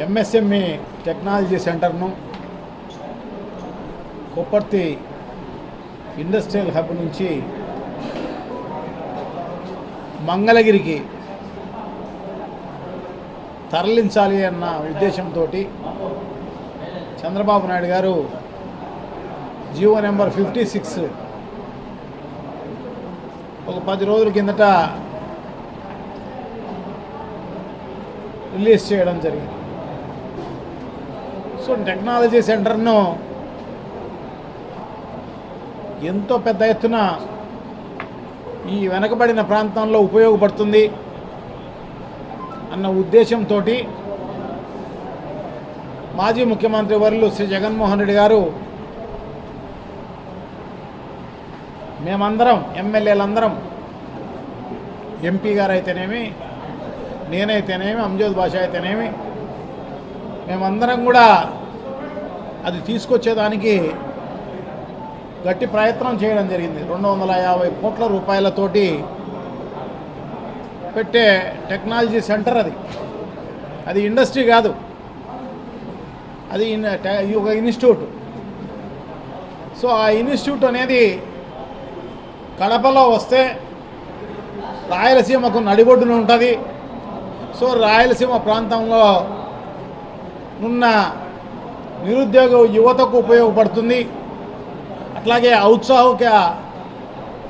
MSME technology సెంటర్ను Kopparthi industrial hub నుంచి మంగళగిరికి తరలించాలి అన్న ఉద్దేశంతో చంద్రబాబు నాయుడు గారు జీవో నెంబర్ 56 ఒక 10 రోజుల కిందట రిలీజ్ చేయడం జరిగింది. సో టెక్నాలజీ సెంటర్ను ఎంతో పెద్ద ఎత్తున ఈ వెనకబడిన ప్రాంతంలో ఉపయోగపడుతుంది అన్న ఉద్దేశంతో మాజీ ముఖ్యమంత్రి వర్యులు శ్రీ జగన్మోహన్ రెడ్డి గారు మేమందరం ఎమ్మెల్యేలందరం ఎంపీ గారు అయితేనేమి, నేనైతేనేమి, అంజద్ బాషా అయితేనేమి, మేమందరం కూడా అది తీసుకొచ్చేదానికి గట్టి ప్రయత్నం చేయడం జరిగింది. 250 కోట్ల రూపాయలతోటి పెట్టే టెక్నాలజీ సెంటర్ అది ఇండస్ట్రీ కాదు, అది ఒక ఇన్స్టిట్యూట్. సో ఆ ఇన్స్టిట్యూట్ అనేది కడపలో వస్తే రాయలసీమకు నడిబొడ్డున ఉంటుంది. సో రాయలసీమ ప్రాంతంలో ఉన్న నిరుద్యోగ యువతకు ఉపయోగపడుతుంది. అట్లాగే ఔత్సాహిక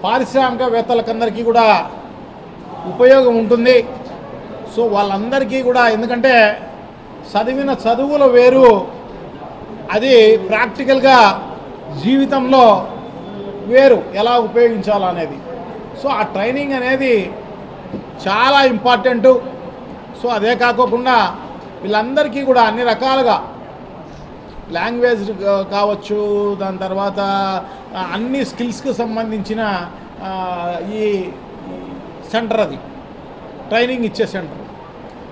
పారిశ్రామికవేత్తలకందరికీ కూడా ఉపయోగం ఉంటుంది. సో వాళ్ళందరికీ కూడా, ఎందుకంటే చదివిన చదువులు వేరు, అది ప్రాక్టికల్గా జీవితంలో వేరు, ఎలా ఉపయోగించాలనేది. సో ఆ ట్రైనింగ్ అనేది చాలా ఇంపార్టెంటు. సో అదే కాకుండా వీళ్ళందరికీ కూడా అన్ని రకాలుగా లాంగ్వేజ్ కావచ్చు, దాని తర్వాత అన్ని స్కిల్స్కి సంబంధించిన ఈ సెంటర్, అది ట్రైనింగ్ ఇచ్చే సెంటర్.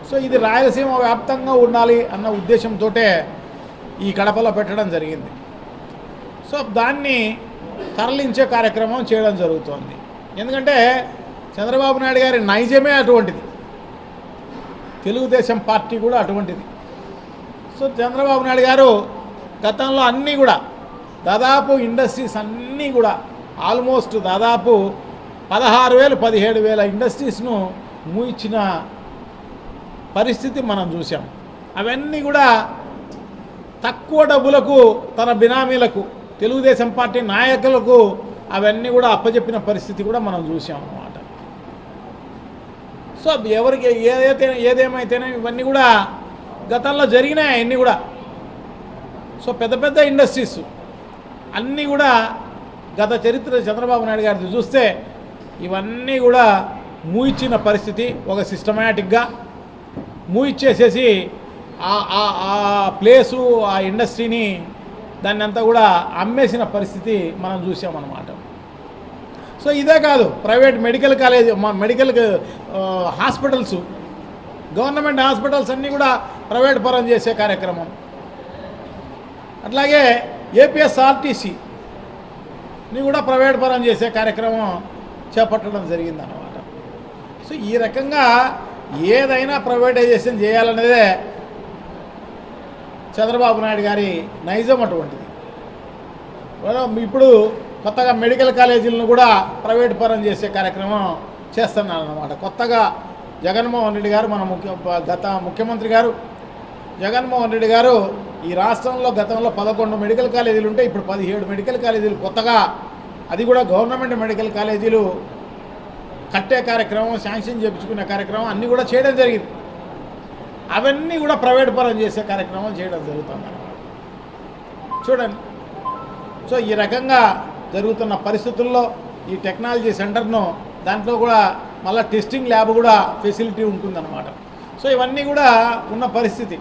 సో ఇది రాయలసీమ వ్యాప్తంగా ఉండాలి అన్న ఉద్దేశంతో ఈ కడపలో పెట్టడం జరిగింది. సో దాన్ని తరలించే కార్యక్రమం చేయడం జరుగుతోంది. ఎందుకంటే చంద్రబాబు నాయుడు గారి నైజమే అటువంటిది, తెలుగుదేశం పార్టీ కూడా అటువంటిది. సో చంద్రబాబు నాయుడు గారు గతంలో అన్నీ కూడా దాదాపు ఇండస్ట్రీస్ అన్నీ కూడా ఆల్మోస్ట్ దాదాపు 16,000-17,000 ఇండస్ట్రీస్ను మూయించిన పరిస్థితి మనం చూసాం. అవన్నీ కూడా తక్కువ డబ్బులకు తన బినామీలకు, తెలుగుదేశం పార్టీ నాయకులకు అవన్నీ కూడా అప్పచెప్పిన పరిస్థితి కూడా మనం చూసాం అన్నమాట. సో ఎవరికి ఏదేమైతేనే ఇవన్నీ కూడా గతంలో జరిగినాయి అన్నీ కూడా. సో పెద్ద పెద్ద ఇండస్ట్రీస్ అన్నీ కూడా గత చరిత్ర చంద్రబాబు నాయుడు గారిది చూస్తే ఇవన్నీ కూడా మూయించిన పరిస్థితి, ఒక సిస్టమేటిక్గా మూయిచ్చేసేసి ఆ ప్లేసు, ఆ ఇండస్ట్రీని దాన్ని అంతా కూడా అమ్మేసిన పరిస్థితి మనం చూసామన్నమాట. సో ఇదే కాదు, private medical college, medical hospitals, government hospitals అన్నీ కూడా ప్రైవేట్ పరం చేసే కార్యక్రమం. అట్లాగే ఏపీఎస్ఆర్టీసీని కూడా ప్రైవేట్ పరం చేసే కార్యక్రమం చేపట్టడం జరిగిందన్నమాట. సో ఈ రకంగా ఏదైనా ప్రైవేటైజేషన్ చేయాలనేదే చంద్రబాబు నాయుడు గారి నైజం అటువంటిది. ఇప్పుడు కొత్తగా మెడికల్ కాలేజీలను కూడా ప్రైవేట్ పరం చేసే కార్యక్రమం చేస్తున్నారు అన్నమాట. కొత్తగా జగన్మోహన్ రెడ్డి గారు, మన గత ముఖ్యమంత్రి గారు జగన్మోహన్ రెడ్డి గారు ఈ రాష్ట్రంలో గతంలో 11 మెడికల్ కాలేజీలు ఉంటే ఇప్పుడు 17 మెడికల్ కాలేజీలు కొత్తగా, అది కూడా గవర్నమెంట్ మెడికల్ కాలేజీలు కట్టే కార్యక్రమం, శాంక్షన్ చేయించుకునే కార్యక్రమం అన్నీ కూడా చేయడం జరిగింది. అవన్నీ కూడా ప్రైవేట్ పరం చేసే కార్యక్రమం చేయడం జరుగుతుంది అన్నమాట. చూడండి, సో ఈ రకంగా జరుగుతున్న పరిస్థితుల్లో ఈ టెక్నాలజీ సెంటర్ను, దాంట్లో కూడా మళ్ళీ టెస్టింగ్ ల్యాబ్ కూడా ఫెసిలిటీ ఉంటుందన్నమాట. సో ఇవన్నీ కూడా ఉన్న పరిస్థితి.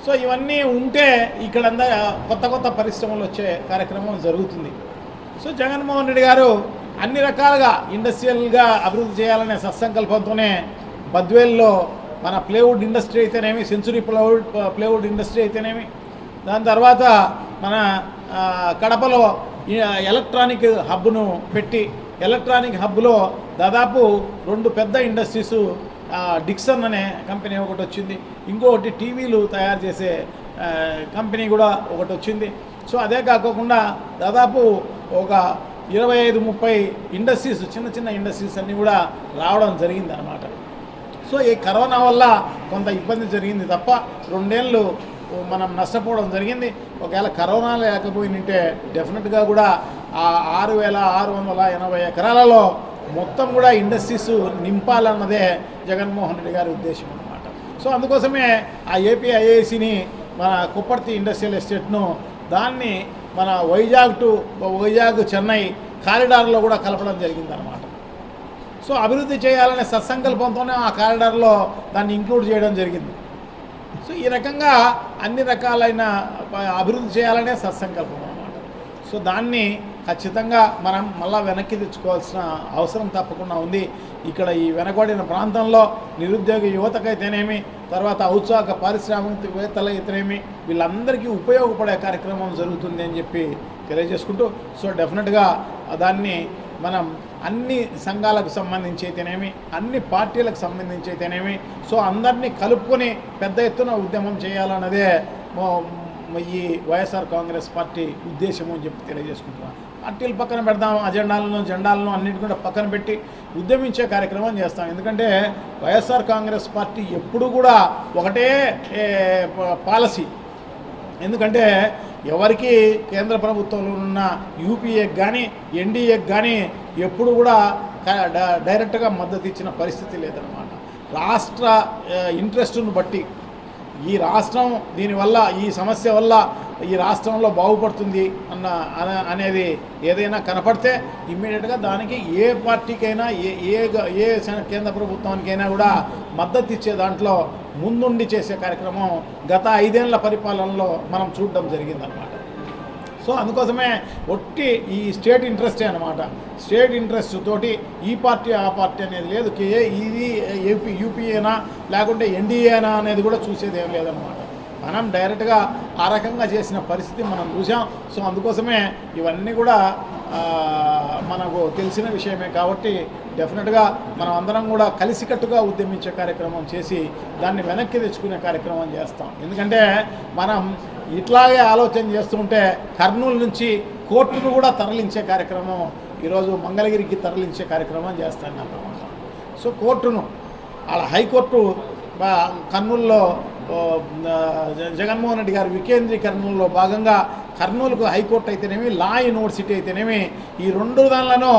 సో ఇవన్నీ ఉంటే ఇక్కడంతా కొత్త కొత్త పరిశ్రమలు వచ్చే కార్యక్రమం జరుగుతుంది. సో జగన్మోహన్ రెడ్డి గారు అన్ని రకాలుగా ఇండస్ట్రియల్గా అభివృద్ధి చేయాలనే సత్సంకల్పంతోనే బద్వేల్లో మన ప్లేవుడ్ ఇండస్ట్రీ అయితేనేమి, సెంచురీ ప్లేవుడ్ ఇండస్ట్రీ అయితేనేమి, దాని తర్వాత మన కడపలో ఎలక్ట్రానిక్ హబ్ను పెట్టి, ఎలక్ట్రానిక్ హబ్లో దాదాపు 2 పెద్ద ఇండస్ట్రీస్ డిక్సన్ అనే కంపెనీ ఒకటి వచ్చింది, ఇంకొకటి టీవీలు తయారు చేసే కంపెనీ కూడా ఒకటి వచ్చింది. సో అదే కాకుండా దాదాపు ఒక 25-30 ఇండస్ట్రీస్, చిన్న చిన్న ఇండస్ట్రీస్ అన్నీ కూడా రావడం జరిగింది అన్నమాట. సో ఈ కరోనా వల్ల కొంత ఇబ్బంది జరిగింది తప్ప 2 ఏళ్ళు మనం నష్టపోవడం జరిగింది. ఒకవేళ కరోనా లేకపోయింటే డెఫినెట్గా కూడా ఆ 6,680 ఎకరాలలో మొత్తం కూడా ఇండస్ట్రీస్ నింపాలన్నదే జగన్మోహన్ రెడ్డి గారి ఉద్దేశం అన్నమాట. సో అందుకోసమే ఆ ఏపీఐఐసిని మన కుప్పర్తి ఇండస్ట్రియల్ ఎస్టేట్ను దాన్ని మన వైజాగ్ చెన్నై కారిడార్లో కూడా కలపడం జరిగిందనమాట. సో అభివృద్ధి చేయాలనే సత్సంకల్పంతోనే ఆ కారిడార్లో దాన్ని ఇంక్లూడ్ చేయడం జరిగింది. సో ఈ రకంగా అన్ని రకాలైన అభివృద్ధి చేయాలనే సత్సంకల్పం అన్నమాట. సో దాన్ని ఖచ్చితంగా మనం మళ్ళా వెనక్కి తెచ్చుకోవాల్సిన అవసరం తప్పకుండా ఉంది. ఇక్కడ ఈ వెనకబడిన ప్రాంతంలో నిరుద్యోగ యువతకైతేనేమి, తర్వాత ఔత్సాహిక పారిశ్రామికవేత్తలైతేనేమి వీళ్ళందరికీ ఉపయోగపడే కార్యక్రమం జరుగుతుంది అని చెప్పి తెలియజేసుకుంటూ, సో డెఫినెట్గా దాన్ని మనం అన్ని సంఘాలకు సంబంధించి అయితేనేమి, అన్ని పార్టీలకు సంబంధించి అయితేనేమి, సో అందరినీ కలుపుకొని పెద్ద ఎత్తున ఉద్యమం చేయాలన్నదే ఈ వైఎస్ఆర్ కాంగ్రెస్ పార్టీ ఉద్దేశము అని చెప్పి తెలియజేసుకుంటున్నాం. పార్టీలు పక్కన పెడదాం, జెండాలను అన్నిటి కూడా పక్కన పెట్టి ఉద్యమించే కార్యక్రమం చేస్తాం. ఎందుకంటే వైఎస్ఆర్ కాంగ్రెస్ పార్టీ ఎప్పుడు కూడా ఒకటే పాలసీ. ఎందుకంటే ఎవరికి కేంద్ర ప్రభుత్వంలో ఉన్న యూపీఏకి కానీ ఎన్డీఏకి కానీ ఎప్పుడు కూడా డైరెక్ట్గా మద్దతు ఇచ్చిన పరిస్థితి లేదన్నమాట. రాష్ట్ర ఇంట్రెస్ట్ను బట్టి ఈ రాష్ట్రం దీనివల్ల, ఈ సమస్య వల్ల ఈ రాష్ట్రంలో బాగుపడుతుంది అనేది ఏదైనా కనపడితే ఇమ్మీడియట్గా దానికి ఏ పార్టీకైనా ఏ కేంద్ర ప్రభుత్వానికైనా కూడా మద్దతు ఇచ్చే దాంట్లో ముందుండి చేసే కార్యక్రమం గత 5 ఏళ్ల పరిపాలనలో మనం చూడడం జరిగిందనమాట. సో అందుకోసమే ఒట్టి ఈ స్టేట్ ఇంట్రెస్టే అనమాట. స్టేట్ ఇంట్రెస్ట్ తోటి ఈ పార్టీ ఆ పార్టీ అనేది లేదు. ఇది యూపీఏనా లేకుంటే ఎన్డీఏనా అనేది కూడా చూసేది ఏం లేదనమాట. మనం డైరెక్ట్గా ఆ రకంగా చేసిన పరిస్థితి మనం చూసాం. సో అందుకోసమే ఇవన్నీ కూడా మనకు తెలిసిన విషయమే కాబట్టి డెఫినెట్గా మనం అందరం కూడా కలిసికట్టుగా ఉద్యమించే కార్యక్రమం చేసి దాన్ని వెనక్కి తెచ్చుకునే కార్యక్రమం చేస్తాం. ఎందుకంటే మనం ఇట్లాగే ఆలోచన చేస్తుంటే కర్నూలు నుంచి కోర్టును కూడా తరలించే కార్యక్రమం ఈరోజు మంగళగిరికి తరలించే కార్యక్రమం చేస్తానన్నమాట. సో కోర్టును అలా హైకోర్టు కర్నూలులో జగన్మోహన్ రెడ్డి గారి వికేంద్రీకరణలో భాగంగా కర్నూలుకు హైకోర్టు అయితేనేమి, లా యూనివర్సిటీ అయితేనేమి ఈ 2 దానిలను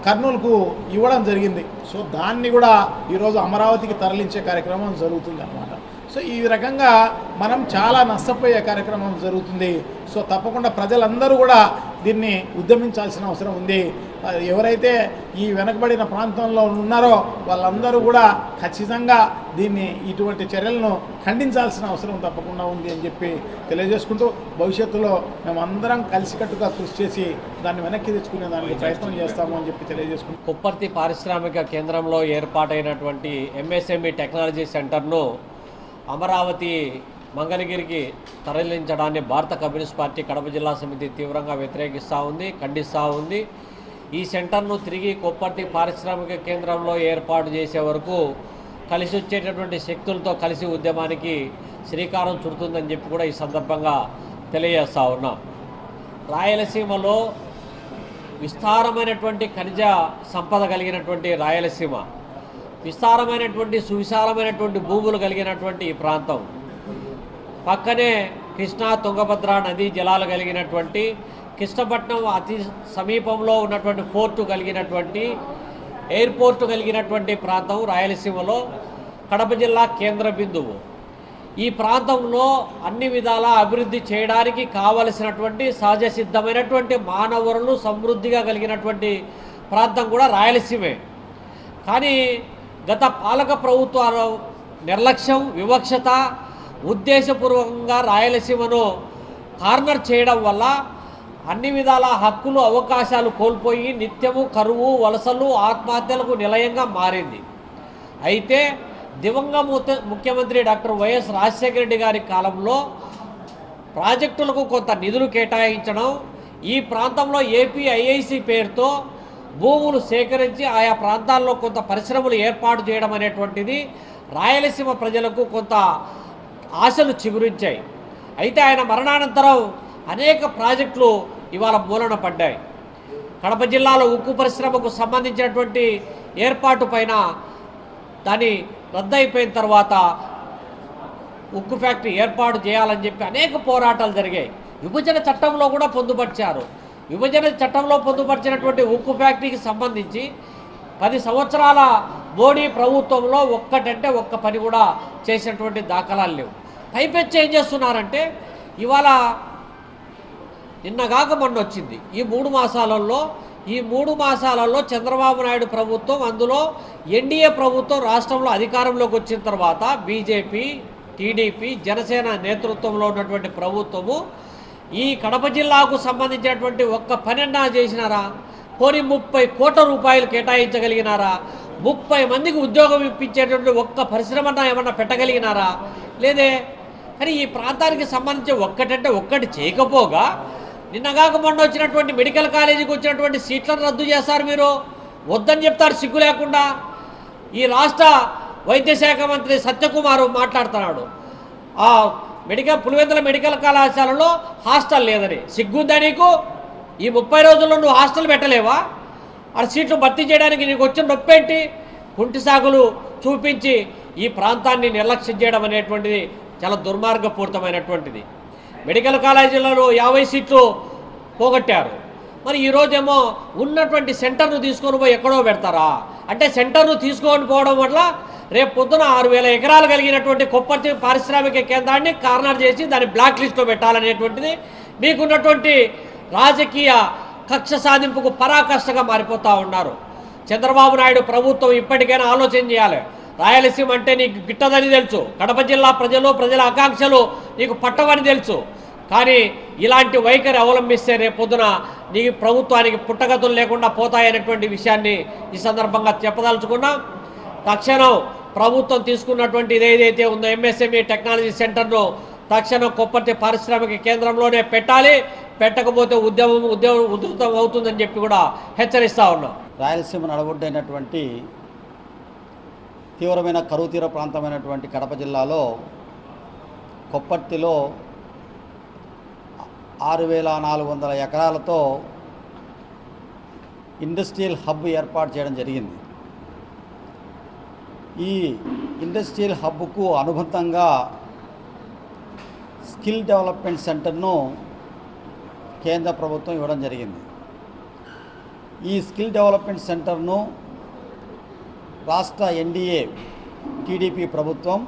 కర్నూలుకు ఇవ్వడం జరిగింది. సో దాన్ని కూడా ఈరోజు అమరావతికి తరలించే కార్యక్రమం జరుగుతుంది అన్నమాట. సో ఈ రకంగా మనం చాలా నష్టపోయే కార్యక్రమం జరుగుతుంది. సో తప్పకుండా ప్రజలందరూ కూడా దీన్ని ఉద్యమించాల్సిన అవసరం ఉంది. ఎవరైతే ఈ వెనకబడిన ప్రాంతంలో ఉన్నారో వాళ్ళందరూ కూడా ఖచ్చితంగా దీన్ని ఇటువంటి చర్యలను ఖండించాల్సిన అవసరం తప్పకుండా ఉంది అని చెప్పి తెలియజేసుకుంటూ భవిష్యత్తులో మేమందరం కలిసికట్టుగా కృషి చేసి దాన్ని వెనక్కి తెచ్చుకునే దానికి ప్రయత్నం చేస్తాము అని చెప్పి తెలియజేసుకుంటాం. కుప్పర్తి పారిశ్రామిక కేంద్రంలో ఏర్పాటైనటువంటి ఎంఎస్ఎంఈ టెక్నాలజీ సెంటర్ను అమరావతి మంగళగిరికి తరలించడాన్ని భారత కమ్యూనిస్ట్ పార్టీ కడప జిల్లా సమితి తీవ్రంగా వ్యతిరేకిస్తూ ఉంది, ఖండిస్తూ ఉంది. ఈ సెంటర్ను తిరిగి కుప్పర్తి పారిశ్రామిక కేంద్రంలో ఏర్పాటు చేసే వరకు కలిసి వచ్చేటటువంటి శక్తులతో కలిసి ఉద్యమానికి శ్రీకారం చుడుతుందని చెప్పి కూడా ఈ సందర్భంగా తెలియజేస్తూ ఉన్నాం. రాయలసీమలో విస్తారమైనటువంటి ఖనిజ సంపద కలిగినటువంటి రాయలసీమ, విస్తారమైనటువంటి సువిశాలమైనటువంటి భూములు కలిగినటువంటి ఈ ప్రాంతం, పక్కనే కృష్ణా తుంగభద్ర నదీ జలాలు కలిగినటువంటి, కృష్ణపట్నం అతి సమీపంలో ఉన్నటువంటి పోర్టు కలిగినటువంటి, ఎయిర్పోర్టు కలిగినటువంటి ప్రాంతం రాయలసీమలో కడప జిల్లా కేంద్ర బిందువు. ఈ ప్రాంతంలో అన్ని విధాల అభివృద్ధి చేయడానికి కావలసినటువంటి సహజ సిద్ధమైనటువంటి మానవరులు సమృద్ధిగా కలిగినటువంటి ప్రాంతం కూడా రాయలసీమే. కానీ గత పాలక ప్రభుత్వాల నిర్లక్ష్యం, వివక్షత, ఉద్దేశపూర్వకంగా రాయలసీమను కార్నర్ చేయడం వల్ల అన్ని విధాల హక్కులు, అవకాశాలు కోల్పోయి నిత్యము కరువు, వలసలు, ఆత్మహత్యలకు నిలయంగా మారింది. అయితే దివంగత ముఖ్యమంత్రి డాక్టర్ వైఎస్ రాజశేఖర రెడ్డి గారి కాలంలో ప్రాజెక్టులకు కొంత నిధులు కేటాయించడం, ఈ ప్రాంతంలో ఏపీఐఐసి పేరుతో భూములు సేకరించి ఆయా ప్రాంతాల్లో కొంత పరిశ్రమలు ఏర్పాటు చేయడం అనేటువంటిది రాయలసీమ ప్రజలకు కొంత ఆశలు చిగురించాయి. అయితే ఆయన మరణానంతరం అనేక ప్రాజెక్టులు ఇవాళ మూలన పడ్డాయి. కడప జిల్లాలో ఉక్కు పరిశ్రమకు సంబంధించినటువంటి ఏర్పాటు పైన దాన్ని రద్దయిపోయిన తర్వాత ఉక్కు ఫ్యాక్టరీ ఏర్పాటు చేయాలని చెప్పి అనేక పోరాటాలు జరిగాయి. విభజన చట్టంలో కూడా పొందుపరిచారు. విభజన చట్టంలో పొందుపరిచినటువంటి ఉక్కు ఫ్యాక్టరీకి సంబంధించి 10 సంవత్సరాల మోడీ ప్రభుత్వంలో ఒక్కటంటే ఒక్క పని కూడా చేసినటువంటి దాఖలాలు లేవు. పైపెచ్చి ఏం చేస్తున్నారంటే ఇవాళ నిన్నగాక మొన్న వచ్చింది. ఈ 3 మాసాలలో చంద్రబాబు నాయుడు ప్రభుత్వం, అందులో ఎన్డీఏ ప్రభుత్వం రాష్ట్రంలో అధికారంలోకి వచ్చిన తర్వాత బీజేపీ, టీడీపీ, జనసేన నేతృత్వంలో ఉన్నటువంటి ప్రభుత్వము ఈ కడప జిల్లాకు సంబంధించినటువంటి ఒక్క పనన్నా చేసినారా? పోనీ 30 కోట్ల రూపాయలు కేటాయించగలిగినారా? 30 మందికి ఉద్యోగం ఇప్పించేటువంటి ఒక్క పరిశ్రమన్నా ఏమన్నా పెట్టగలిగినారా? లేదే. కానీ ఈ ప్రాంతానికి సంబంధించి ఒక్కటంటే ఒక్కటి చేయకపోగా నిన్నగాక మొన్న వచ్చినటువంటి మెడికల్ కాలేజీకి వచ్చినటువంటి సీట్లను రద్దు చేస్తారు. మీరు వద్దని చెప్తారు సిగ్గు లేకుండా. ఈ రాష్ట్ర వైద్య శాఖ మంత్రి సత్యకుమార్ మాట్లాడుతున్నాడు, ఆ పులివెందుల మెడికల్ కళాశాలలో హాస్టల్ లేదని. సిగ్గుందా నీకు? ఈ 30 రోజుల్లో నువ్వు హాస్టల్ పెట్టలేవా? ఆ సీట్లు భర్తీ చేయడానికి నీకు వచ్చిన నొప్పేంటి? కుంటి సాగులు చూపించి ఈ ప్రాంతాన్ని నిర్లక్ష్యం చేయడం అనేటువంటిది చాలా దుర్మార్గపూరితమైనటువంటిది. మెడికల్ కాలేజీలలో 50 సీట్లు పోగొట్టారు. మరి ఈరోజేమో ఉన్నటువంటి సెంటర్ను తీసుకొని పోయి ఎక్కడో పెడతారా? అంటే సెంటర్ను తీసుకొని పోవడం వల్ల రేపు పొద్దున 6,000 ఎకరాలు కలిగినటువంటి కొప్పర్తి పారిశ్రామిక కేంద్రాన్ని కార్నర్ చేసి దాన్ని బ్లాక్ లిస్ట్లో పెట్టాలనేటువంటిది మీకున్నటువంటి రాజకీయ కక్ష సాధింపుకు పరాకాష్ఠగా మారిపోతూ ఉన్నారు. చంద్రబాబు నాయుడు ప్రభుత్వం ఇప్పటికైనా ఆలోచన చేయాలి. రాయలసీమ అంటే నీకు గిట్టదని తెలుసు, కడప జిల్లా ప్రజల ఆకాంక్షలు నీకు పట్టవని తెలుసు. కానీ ఇలాంటి వైఖరి అవలంబిస్తే రేపొద్దున నీ ప్రభుత్వానికి పుట్టగతులు లేకుండా పోతాయనేటువంటి విషయాన్ని ఈ సందర్భంగా చెప్పదలుచుకున్నాం. తక్షణం ప్రభుత్వం తీసుకున్నటువంటి ఇదేదైతే ఉందో ఎంఎస్ఎంఈ టెక్నాలజీ సెంటర్ను తక్షణం కొప్పర్తి పారిశ్రామిక కేంద్రంలోనే పెట్టాలి. పెట్టకపోతే ఉద్యమం ఉధృతం అవుతుందని చెప్పి కూడా హెచ్చరిస్తూ ఉన్నాం. రాయలసీమ నడగొడ్డైనటువంటి తీవ్రమైన కరువు తీర ప్రాంతమైనటువంటి కడప జిల్లాలో కొప్పర్తిలో 6,400 ఎకరాలతో ఇండస్ట్రియల్ హబ్ ఏర్పాటు చేయడం జరిగింది. ఈ ఇండస్ట్రియల్ హబ్కు అనుబంధంగా స్కిల్ డెవలప్మెంట్ సెంటర్ను కేంద్ర ప్రభుత్వం ఇవ్వడం జరిగింది. ఈ స్కిల్ డెవలప్మెంట్ సెంటర్ను రాష్ట్ర ఎన్డీఏ టీడీపీ ప్రభుత్వం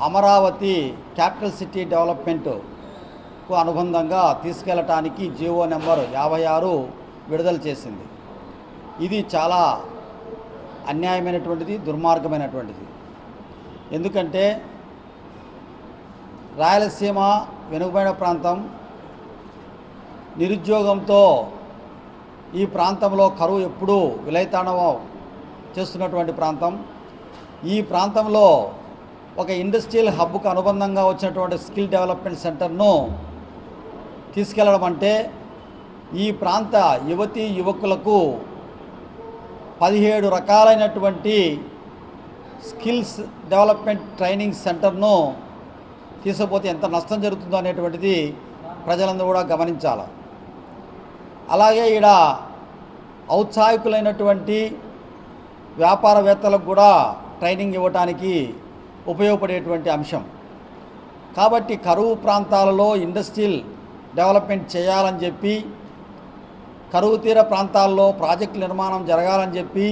అమరావతి క్యాపిటల్ సిటీ డెవలప్మెంట్కు అనుబంధంగా తీసుకెళ్ళటానికి జీవో నెంబర్ 56 విడుదల చేసింది. ఇది చాలా అన్యాయమైనటువంటిది, దుర్మార్గమైనటువంటిది. ఎందుకంటే రాయలసీమ వెనుకబడిన ప్రాంతం, నిరుద్యోగంతో ఈ ప్రాంతంలో కరువు ఎప్పుడూ విలయతాండవం చేస్తున్నటువంటి ప్రాంతం. ఈ ప్రాంతంలో ఒక ఇండస్ట్రియల్ హబ్కు అనుబంధంగా వచ్చినటువంటి స్కిల్ డెవలప్మెంట్ సెంటర్ను తీసుకెళ్లడం అంటే ఈ ప్రాంత యువతీ యువకులకు 17 రకాలైనటువంటి స్కిల్స్ డెవలప్మెంట్ ట్రైనింగ్ సెంటర్ను తీసుకుపోతే ఎంత నష్టం జరుగుతుందో అనేటువంటిది ప్రజలందరూ కూడా గమనించాలి. అలాగే ఈడ ఔత్సాహికులైనటువంటి వ్యాపారవేత్తలకు కూడా ట్రైనింగ్ ఇవ్వడానికి ఉపయోగపడేటువంటి అంశం. కాబట్టి కరువు ప్రాంతాలలో ఇండస్ట్రియల్ డెవలప్మెంట్ చేయాలని చెప్పి, కరువు తీర ప్రాంతాల్లో ప్రాజెక్టు నిర్మాణం జరగాలని చెప్పి,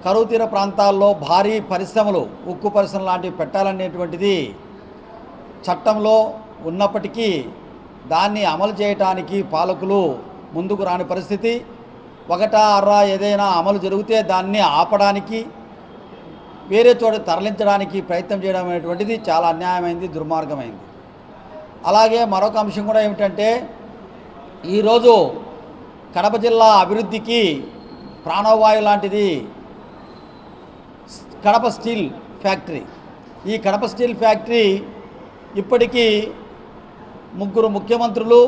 కరువు తీర ప్రాంతాల్లో భారీ పరిశ్రమలు, ఉక్కు పరిశ్రమలు లాంటివి పెట్టాలనేటువంటిది చట్టంలో ఉన్నప్పటికీ దాన్ని అమలు చేయడానికి పాలకులు ముందుకు రాని పరిస్థితి. ఒకటా ఏదైనా అమలు జరిగితే దాన్ని ఆపడానికి, వేరే చోట తరలించడానికి ప్రయత్నం చేయడం అనేటువంటిది చాలా అన్యాయమైంది, దుర్మార్గమైంది. అలాగే మరొక అంశం కూడా ఏమిటంటే, ఈరోజు కడప జిల్లా అభివృద్ధికి ప్రాణవాయు లాంటిది కడప స్టీల్ ఫ్యాక్టరీ. ఈ కడప స్టీల్ ఫ్యాక్టరీ ఇప్పటికీ 3 ముఖ్యమంత్రులు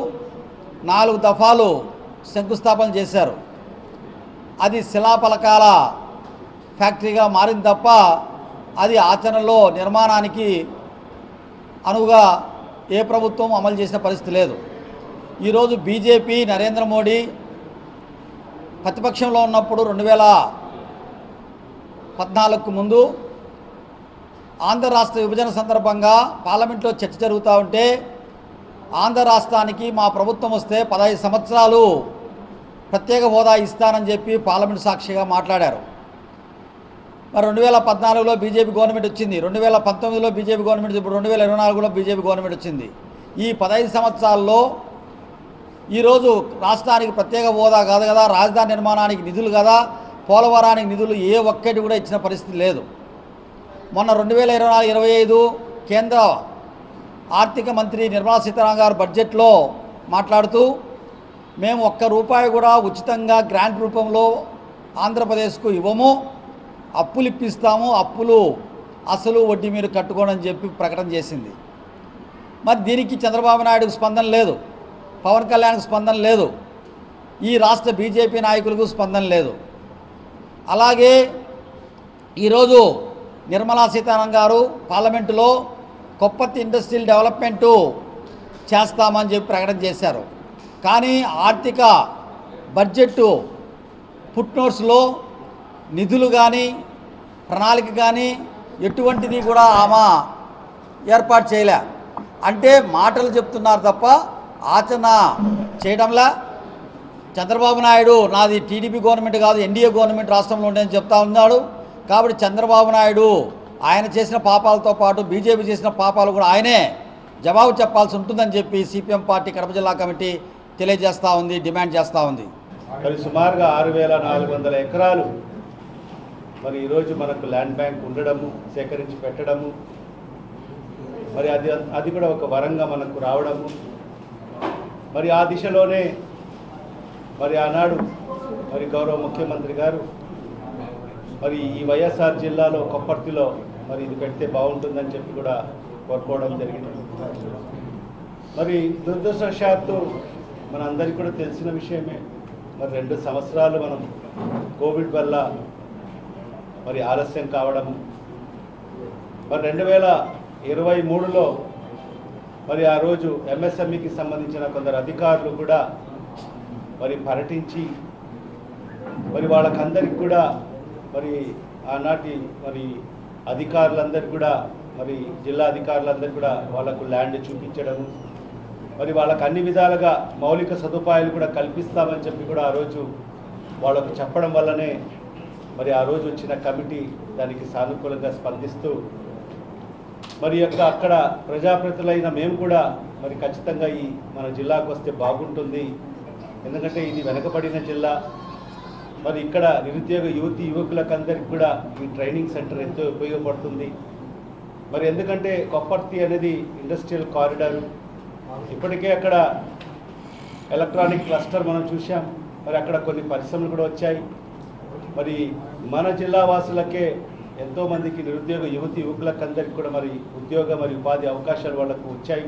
4 దఫాలు శంకుస్థాపన చేశారు. అది శిలాఫలకాల ఫ్యాక్టరీగా మారింది తప్ప అది ఆచరణలో నిర్మాణానికి అనువుగా ఏ ప్రభుత్వం అమలు చేసిన పరిస్థితి లేదు. ఈరోజు బీజేపీ నరేంద్ర మోడీ ప్రతిపక్షంలో ఉన్నప్పుడు 2014కు ముందు ఆంధ్ర రాష్ట్ర విభజన సందర్భంగా పార్లమెంట్లో చర్చ జరుగుతూ ఉంటే ఆంధ్ర రాష్ట్రానికి మా ప్రభుత్వం వస్తే 15 సంవత్సరాలు ప్రత్యేక హోదా ఇస్తానని చెప్పి పార్లమెంట్ సాక్షిగా మాట్లాడారు. మరి 2014లో బీజేపీ గవర్నమెంట్ వచ్చింది, 2019లో బీజేపీ గవర్నమెంట్, ఇప్పుడు 2024లో బీజేపీ గవర్నమెంట్ వచ్చింది. ఈ 15 సంవత్సరాల్లో ఈరోజు రాష్ట్రానికి ప్రత్యేక హోదా కాదు కదా, రాజధాని నిర్మాణానికి నిధులు కదా, పోలవరానికి నిధులు ఏ ఒక్కటి కూడా ఇచ్చిన పరిస్థితి లేదు. మొన్న 2024-25 కేంద్ర ఆర్థిక మంత్రి నిర్మలా సీతారామన్ గారు బడ్జెట్లో మాట్లాడుతూ మేము ₹1 కూడా ఉచితంగా గ్రాంట్ రూపంలో ఆంధ్రప్రదేశ్కు ఇవ్వము, అప్పులు ఇప్పిస్తాము, అప్పులు అసలు వడ్డీ మీరు కట్టుకోండి అని చెప్పి ప్రకటన చేసింది. మరి దీనికి చంద్రబాబు నాయుడుకు స్పందన లేదు, పవన్ కళ్యాణ్కి స్పందన లేదు, ఈ రాష్ట్ర బీజేపీ నాయకులకు స్పందన లేదు. అలాగే ఈరోజు నిర్మలా సీతారామన్ గారు పార్లమెంటులో కొప్పర్తి ఇండస్ట్రియల్ డెవలప్మెంటు చేస్తామని చెప్పి ప్రకటన చేశారు. కానీ ఆర్థిక బడ్జెట్ ఫుట్నోట్స్లో నిధులు కానీ ప్రణాళిక కానీ ఎటువంటిది కూడా ఆమె ఏర్పాటు చేయలే. అంటే మాటలు చెప్తున్నారు తప్ప ఆచరణ చేయడంలా. చంద్రబాబు నాయుడు నాది టీడీపీ గవర్నమెంట్ కాదు ఎన్డీఏ గవర్నమెంట్ రాష్ట్రంలో ఉండేదని చెప్తా ఉన్నాడు. కాబట్టి చంద్రబాబు నాయుడు ఆయన చేసిన పాపాలతో పాటు బీజేపీ చేసిన పాపాలు కూడా ఆయనే జవాబు చెప్పాల్సి ఉంటుందని చెప్పి సిపిఎం పార్టీ కడప జిల్లా కమిటీ తెలియజేస్తూ ఉంది, డిమాండ్ చేస్తూ ఉంది. మరి సుమారుగా 6,400 ఎకరాలు మరి ఈరోజు మనకు ల్యాండ్ బ్యాంక్ ఉండడము, సేకరించి పెట్టడము, మరి అది కూడా ఒక వరంగా మనకు రావడము, మరి ఆ దిశలోనే మరి ఆనాడు మరి గౌరవ ముఖ్యమంత్రి గారు మరి ఈ వైఎస్ఆర్ జిల్లాలో కొప్పర్తిలో మరి ఇది పెడితే బాగుంటుందని చెప్పి కూడా కోరుకోవడం జరిగింది. మరి దురదృష్టవశాత్తు మన అందరికీ కూడా తెలిసిన విషయమే, మరి 2 సంవత్సరాలు మనం కోవిడ్ వల్ల మరి ఆలస్యం కావడము, మరి 2023లో మరి ఆ రోజు ఎంఎస్ఎంఈకి సంబంధించిన కొందరు అధికారులు కూడా మరి పర్యటించి మరి వాళ్ళకందరికి కూడా మరి ఆనాటి మరి అధికారులందరికీ కూడా మరి జిల్లా అధికారులందరికీ కూడా వాళ్ళకు ల్యాండ్ చూపించడము, మరి వాళ్ళకు అన్ని విధాలుగా మౌలిక సదుపాయాలు కూడా కల్పిస్తామని చెప్పి కూడా ఆ రోజు వాళ్ళకు చెప్పడం వల్లనే మరి ఆ రోజు వచ్చిన కమిటీ దానికి సానుకూలంగా స్పందిస్తూ మరి అక్కడ ప్రజాప్రతినిధులైన మేము కూడా మరి ఖచ్చితంగా ఈ మన జిల్లాకు వస్తే బాగుంటుంది, ఎందుకంటే ఇది వెనకబడిన జిల్లా, మరి ఇక్కడ నిరుద్యోగ యువకులకు అందరికి కూడా ఈ ట్రైనింగ్ సెంటర్ ఎంతో ఉపయోగపడుతుంది. మరి ఎందుకంటే కొప్పర్తి అనేది ఇండస్ట్రియల్ కారిడార్, ఇప్పటికే అక్కడ ఎలక్ట్రానిక్ క్లస్టర్ మనం చూసాం, మరి అక్కడ కొన్ని పరిశ్రమలు కూడా వచ్చాయి. మరి మన జిల్లా వాసులకే ఎంతోమందికి నిరుద్యోగ యువకులకు అందరికీ కూడా మరి ఉద్యోగ మరి ఉపాధి అవకాశాలు వాళ్ళకు వచ్చాయి.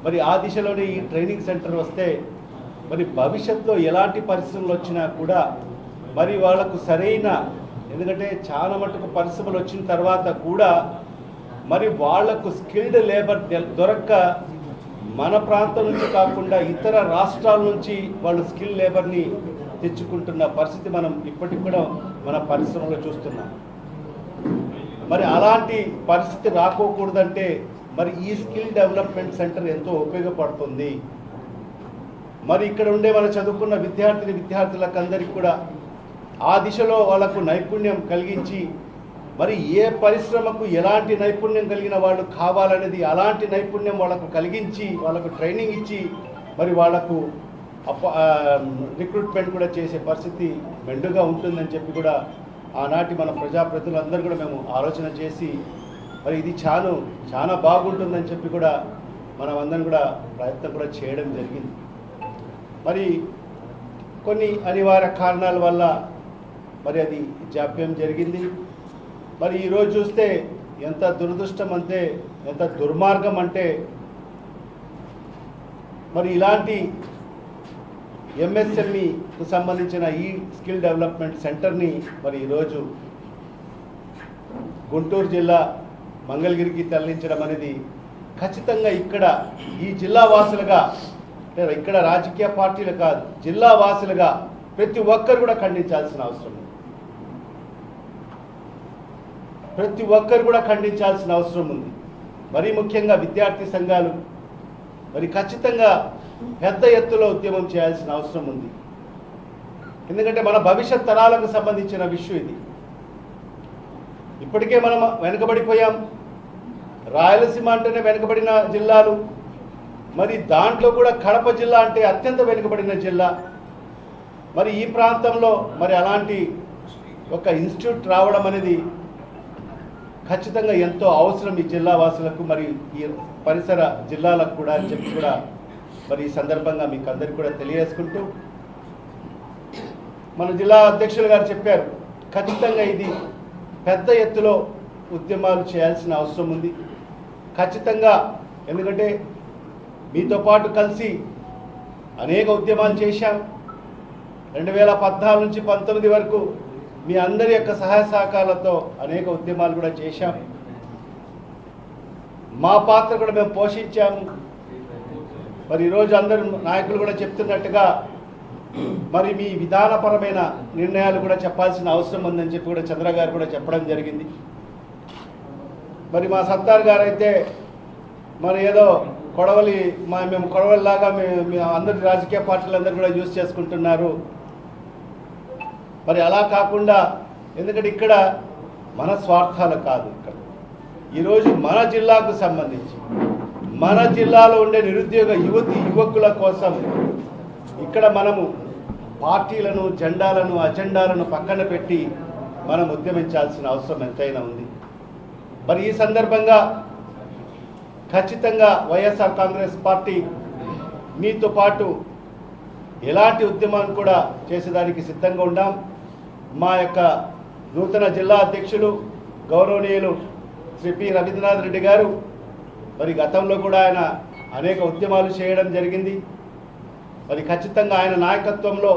మరి ఆ దిశలోనే ఈ ట్రైనింగ్ సెంటర్ వస్తే మరి భవిష్యత్తులో ఎలాంటి పరిశ్రమలు వచ్చినా కూడా మరి వాళ్ళకు సరైన, ఎందుకంటే చాలా మటుకు పరిశ్రమలు వచ్చిన తర్వాత కూడా మరి వాళ్లకు స్కిల్డ్ లేబర్ దొరక్క మన ప్రాంతం నుంచి కాకుండా ఇతర రాష్ట్రాల నుంచి వాళ్ళు స్కిల్ లేబర్ని తెచ్చుకుంటున్న పరిస్థితి మనం ఇప్పటికి కూడా మన పరిశ్రమలో చూస్తున్నాం. మరి అలాంటి పరిస్థితి రాకోకూడదంటే మరి ఈ స్కిల్ డెవలప్మెంట్ సెంటర్ ఎంతో ఉపయోగపడుతుంది. మరి ఇక్కడ ఉండే మన చదువుకున్న విద్యార్థులకు అందరికీ కూడా ఆ దిశలో వాళ్ళకు నైపుణ్యం కలిగించి మరి ఏ పరిశ్రమకు ఎలాంటి నైపుణ్యం కలిగిన వాళ్ళు కావాలనేది అలాంటి నైపుణ్యం వాళ్ళకు కలిగించి వాళ్ళకు ట్రైనింగ్ ఇచ్చి మరి వాళ్ళకు రిక్రూట్మెంట్ కూడా చేసే పరిస్థితి మెండుగా ఉంటుందని చెప్పి కూడా ఆనాటి మన ప్రజాప్రతినిధులందరూ కూడా మేము ఆలోచన చేసి మరి ఇది చాలా బాగుంటుందని చెప్పి కూడా మనం అందరం కూడా ప్రయత్నం కూడా చేయడం జరిగింది. మరి కొన్ని అనివార్య కారణాల వల్ల మరి అది జాప్యం జరిగింది. మరి ఈరోజు చూస్తే ఎంత దురదృష్టం అంటే, ఎంత దుర్మార్గం అంటే, మరి ఇలాంటి ఎంఎస్ఎంఈకు సంబంధించిన ఈ స్కిల్ డెవలప్మెంట్ సెంటర్ని మరి ఈరోజు గుంటూరు జిల్లా మంగళగిరికి తరలించడం అనేది ఖచ్చితంగా ఇక్కడ ఈ జిల్లా వాసులుగా, ఇక్కడ రాజకీయ పార్టీలు కాదు, జిల్లా వాసులుగా ప్రతి ఒక్కరు కూడా ఖండించాల్సిన అవసరం ఉంది. ప్రతి ఒక్కరు కూడా ఖండించాల్సిన అవసరం ఉంది. మరీ ముఖ్యంగా విద్యార్థి సంఘాలు మరి ఖచ్చితంగా పెద్ద ఎత్తులో ఉద్యమం చేయాల్సిన అవసరం ఉంది. ఎందుకంటే మన భవిష్యత్ తరాలకు సంబంధించిన విషయం ఇది. ఇప్పటికే మనం వెనుకబడిపోయాం. రాయలసీమ అంటేనే వెనుకబడిన జిల్లాలు, మరి దాంట్లో కూడా కడప జిల్లా అంటే అత్యంత వెనుకబడిన జిల్లా. మరి ఈ ప్రాంతంలో మరి అలాంటి ఒక ఇన్స్టిట్యూట్ రావడం అనేది ఖచ్చితంగా ఎంతో అవసరం ఈ జిల్లా వాసులకు, మరి ఈ పరిసర జిల్లాలకు కూడా అని చెప్పి కూడా మరి ఈ సందర్భంగా మీకు అందరికీ కూడా తెలియజేసుకుంటూ, మన జిల్లా అధ్యక్షులు గారు చెప్పారు, ఖచ్చితంగా ఇది పెద్ద ఎత్తులో ఉద్యమాలు చేయాల్సిన అవసరం ఉంది ఖచ్చితంగా. ఎందుకంటే మీతో పాటు కలిసి అనేక ఉద్యమాలు చేశాం. 2014 నుంచి 19 వరకు మీ అందరి యొక్క సహాయ సహకారాలతో అనేక ఉద్యమాలు కూడా చేశాం. మా పాత్ర కూడా మేము పోషించాము. మరి ఈరోజు అందరు నాయకులు కూడా చెప్తున్నట్టుగా మరి మీ విధానపరమైన నిర్ణయాలు కూడా చెప్పాల్సిన అవసరం ఉందని చెప్పి కూడా చంద్ర గారు కూడా చెప్పడం జరిగింది. మరి మా సత్తార్ గారు అయితే మరి ఏదో కొడవలి మేము కొడవలిలాగా మేము అందరి రాజకీయ పార్టీలందరూ కూడా యూజ్ చేసుకుంటున్నారు. మరి అలా కాకుండా, ఎందుకంటే ఇక్కడ మన స్వార్థాలు కాదు, ఇక్కడ ఈరోజు మన జిల్లాకు సంబంధించి మన జిల్లాలో ఉండే నిరుద్యోగ యువకుల కోసం ఇక్కడ మనము పార్టీలను, జెండాలను, అజెండాలను పక్కన పెట్టి మనం ఉద్యమించాల్సిన అవసరం ఎంతైనా ఉంది. మరి ఈ సందర్భంగా ఖచ్చితంగా వైఎస్ఆర్ కాంగ్రెస్ పార్టీ మీతో పాటు ఎలాంటి ఉద్యమాన్ని కూడా చేసేదానికి సిద్ధంగా ఉన్నాం. మా యొక్క నూతన జిల్లా అధ్యక్షులు గౌరవనీయులు శ్రీ పి రవీంద్రనాథ్ రెడ్డి గారు మరి గతంలో కూడా ఆయన అనేక ఉద్యమాలు చేయడం జరిగింది. మరి ఖచ్చితంగా ఆయన నాయకత్వంలో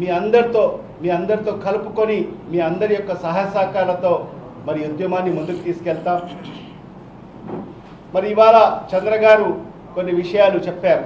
మీ అందరితో కలుపుకొని మీ అందరి యొక్క సహాయ సహకారాలతో మరి ఉద్యమాన్ని ముందుకు తీసుకెళ్తాం. మరి ఇవాళ చంద్ర గారు కొన్ని విషయాలు చెప్పారు.